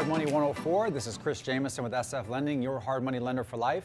Hard Money 104. This is Chris Jameson with SF Lending, your hard money lender for life.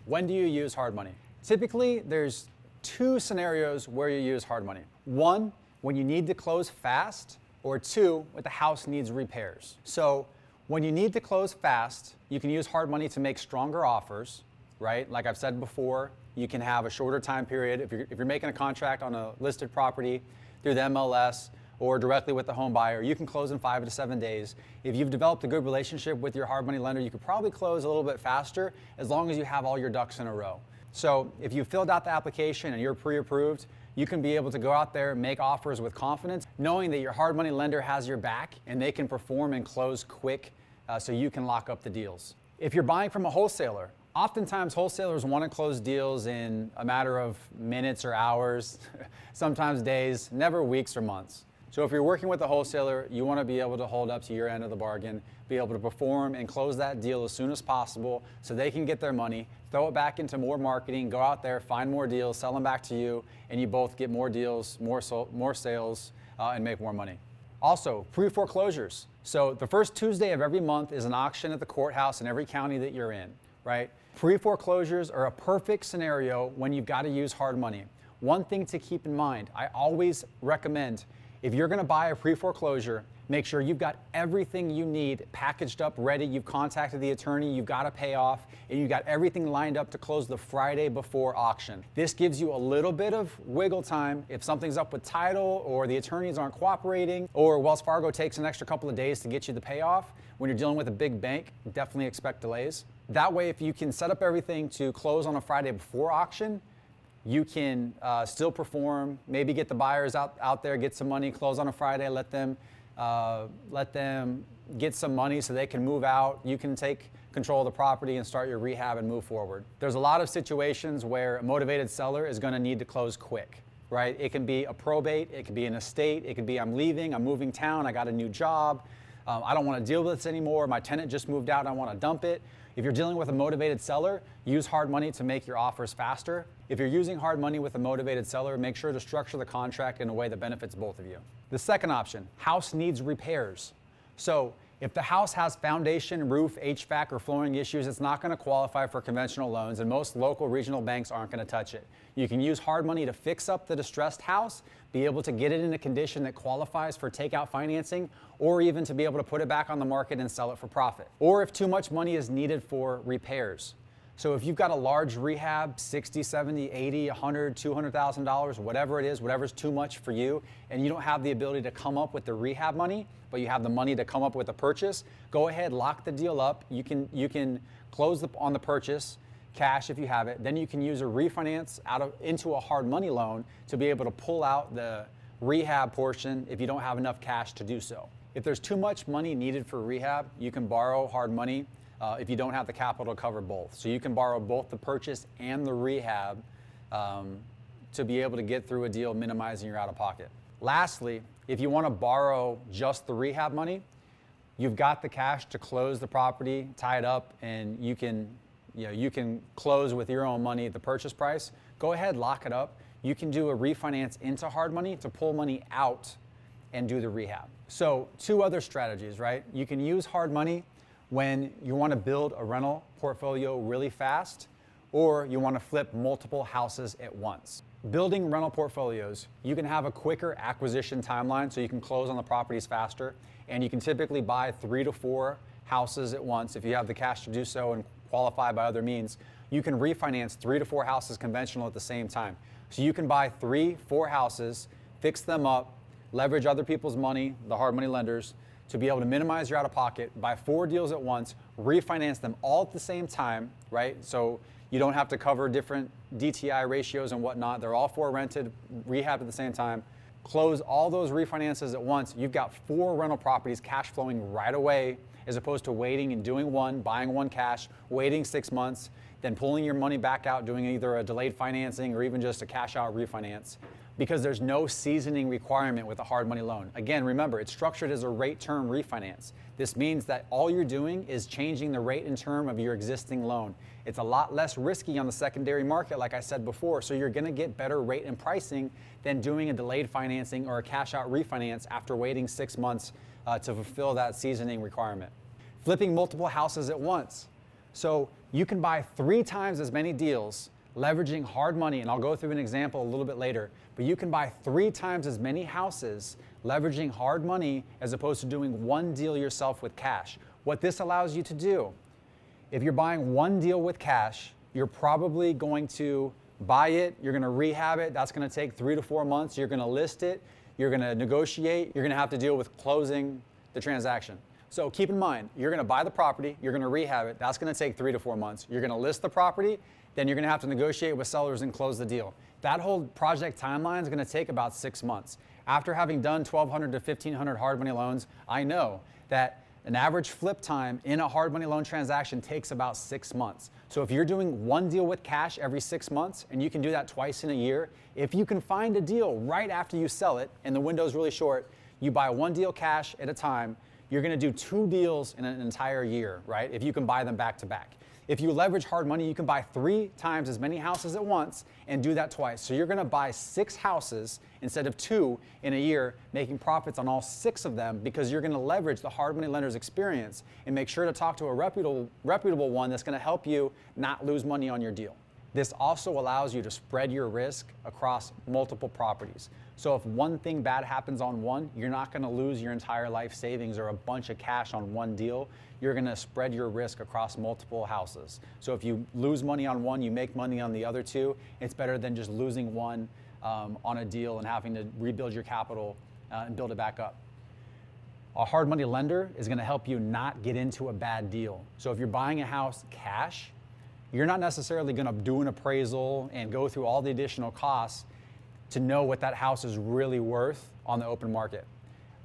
When do you use hard money? Typically, there's two scenarios where you use hard money. One, when you need to close fast, or two, when the house needs repairs. So when you need to close fast, you can use hard money to make stronger offers, right? Like I've said before, you can have a shorter time period. If you're making a contract on a listed property through the MLS or directly with the home buyer, you can close in 5 to 7 days. If you've developed a good relationship with your hard money lender, you could probably close a little bit faster as long as you have all your ducks in a row. So if you filled out the application and you're pre-approved, you can be able to go out there, make offers with confidence, knowing that your hard money lender has your back and they can perform and close quick so you can lock up the deals. If you're buying from a wholesaler, oftentimes wholesalers want to close deals in a matter of minutes or hours, sometimes days, never weeks or months. So if you're working with a wholesaler, you want to be able to hold up to your end of the bargain, be able to perform and close that deal as soon as possible so they can get their money, throw it back into more marketing, go out there, find more deals, sell them back to you, and you both get more deals, more sales, and make more money. Also, pre-foreclosures. So the first Tuesday of every month is an auction at the courthouse in every county that you're in, right? Pre-foreclosures are a perfect scenario when you've got to use hard money. One thing to keep in mind, I always recommend, if you're going to buy a pre-foreclosure, make sure you've got everything you need packaged up, ready. You've contacted the attorney, you've got to pay off, and you've got everything lined up to close the Friday before auction. This gives you a little bit of wiggle time if something's up with title or the attorneys aren't cooperating or Wells Fargo takes an extra couple of days to get you the payoff. When you're dealing with a big bank, definitely expect delays. That way, if you can set up everything to close on a Friday before auction, you can still perform, maybe get the buyers out there, get some money, close on a Friday, let them get some money so they can move out. You can take control of the property and start your rehab and move forward. There's a lot of situations where a motivated seller is going to need to close quick, right? It can be a probate, it could be an estate, it could be I'm leaving, I'm moving town, I got a new job, I don't want to deal with this anymore, my tenant just moved out, I want to dump it. If you're dealing with a motivated seller, use hard money to make your offers faster. If you're using hard money with a motivated seller, make sure to structure the contract in a way that benefits both of you. The second option, house needs repairs. So if the house has foundation, roof, HVAC, or flooring issues, it's not going to qualify for conventional loans, and most local regional banks aren't going to touch it. You can use hard money to fix up the distressed house, be able to get it in a condition that qualifies for takeout financing, or even to be able to put it back on the market and sell it for profit. Or if too much money is needed for repairs. So if you've got a large rehab, 60, 70, 80, 100, $200,000, whatever it is, whatever's too much for you, and you don't have the ability to come up with the rehab money, but you have the money to come up with a purchase, go ahead, lock the deal up. You can close on the purchase, cash if you have it. Then you can use a refinance into a hard money loan to be able to pull out the rehab portion if you don't have enough cash to do so. If there's too much money needed for rehab, you can borrow hard money if you don't have the capital to cover both. So you can borrow both the purchase and the rehab to be able to get through a deal, minimizing your out-of-pocket. Lastly, if you want to borrow just the rehab money, you've got the cash to close the property, tie it up, and you can close with your own money the purchase price. Go ahead, lock it up. You can do a refinance into hard money to pull money out and do the rehab. So two other strategies, right? You can use hard money when you want to build a rental portfolio really fast, or you want to flip multiple houses at once. Building rental portfolios, you can have a quicker acquisition timeline so you can close on the properties faster, and you can typically buy 3 to 4 houses at once. If you have the cash to do so and qualify by other means, you can refinance 3 to 4 houses conventional at the same time. So you can buy 3, 4 houses, fix them up, leverage other people's money, the hard money lenders, to be able to minimize your out-of-pocket, buy 4 deals at once, refinance them all at the same time, right? So you don't have to cover different DTI ratios and whatnot. They're all 4 rented, rehab at the same time. Close all those refinances at once. You've got 4 rental properties cash flowing right away, as opposed to waiting and doing one, buying one cash, waiting 6 months, then pulling your money back out, doing either a delayed financing or even just a cash out refinance, because there's no seasoning requirement with a hard money loan. Again, remember, it's structured as a rate term refinance. This means that all you're doing is changing the rate and term of your existing loan. It's a lot less risky on the secondary market, like I said before, so you're gonna get better rate and pricing than doing a delayed financing or a cash out refinance after waiting 6 months to fulfill that seasoning requirement. Flipping multiple houses at once. So you can buy 3 times as many deals leveraging hard money, and I'll go through an example a little bit later, but you can buy 3 times as many houses leveraging hard money as opposed to doing 1 deal yourself with cash. What this allows you to do, if you're buying 1 deal with cash, you're probably going to buy it, you're going to rehab it, that's going to take 3 to 4 months, you're going to list it, you're going to negotiate, you're going to have to deal with closing the transaction. So keep in mind, you're going to buy the property, you're going to rehab it, that's going to take 3 to 4 months. You're going to list the property, then you're going to have to negotiate with sellers and close the deal. That whole project timeline is going to take about 6 months. After having done 1,200 to 1,500 hard money loans, I know that an average flip time in a hard money loan transaction takes about 6 months. So if you're doing 1 deal with cash every 6 months, and you can do that twice in a year, if you can find a deal right after you sell it, and the window's really short, you buy 1 deal cash at a time, you're going to do 2 deals in an entire year, right? If you can buy them back to back. If you leverage hard money, you can buy 3 times as many houses at once and do that twice. So you're going to buy 6 houses instead of 2 in a year, making profits on all 6 of them because you're going to leverage the hard money lender's experience and make sure to talk to a reputable one that's going to help you not lose money on your deal. This also allows you to spread your risk across multiple properties. So if one thing bad happens on one, you're not going to lose your entire life savings or a bunch of cash on 1 deal. You're going to spread your risk across multiple houses. So if you lose money on one, you make money on the other 2. It's better than just losing one on a deal and having to rebuild your capital and build it back up. A hard money lender is going to help you not get into a bad deal. So if you're buying a house cash, you're not necessarily going to do an appraisal and go through all the additional costs to know what that house is really worth on the open market.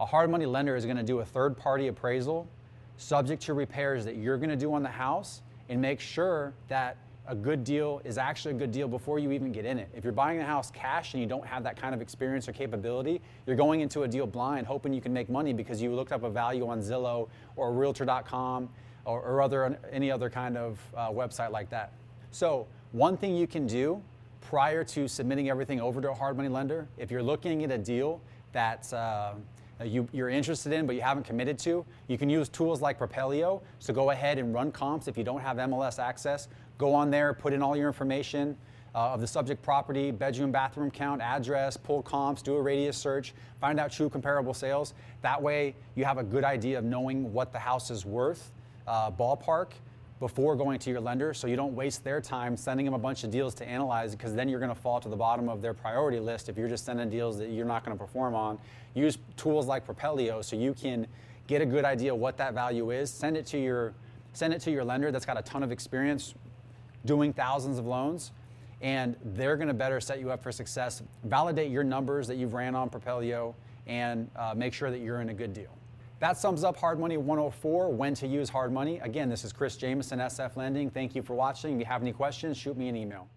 A hard money lender is going to do a third-party appraisal subject to repairs that you're going to do on the house and make sure that a good deal is actually a good deal before you even get in it. If you're buying a house cash and you don't have that kind of experience or capability, you're going into a deal blind hoping you can make money because you looked up a value on Zillow or Realtor.com or any other kind of website like that. So one thing you can do prior to submitting everything over to a hard money lender, if you're looking at a deal that you're interested in but you haven't committed to, you can use tools like Propelio. So go ahead and run comps. If you don't have MLS access, go on there, put in all your information of the subject property, bedroom, bathroom count, address, pull comps, do a radius search, find out true comparable sales. That way you have a good idea of knowing what the house is worth, ballpark, before going to your lender, so you don't waste their time sending them a bunch of deals to analyze, because then you're going to fall to the bottom of their priority list if you're just sending deals that you're not going to perform on. Use tools like Propelio so you can get a good idea what that value is. Send it to your lender that's got a ton of experience doing thousands of loans, and they're going to better set you up for success. Validate your numbers that you've ran on Propelio and make sure that you're in a good deal. That sums up Hard Money 104, when to use hard money. Again, this is Chris Jameson, SF Lending. Thank you for watching. If you have any questions, shoot me an email.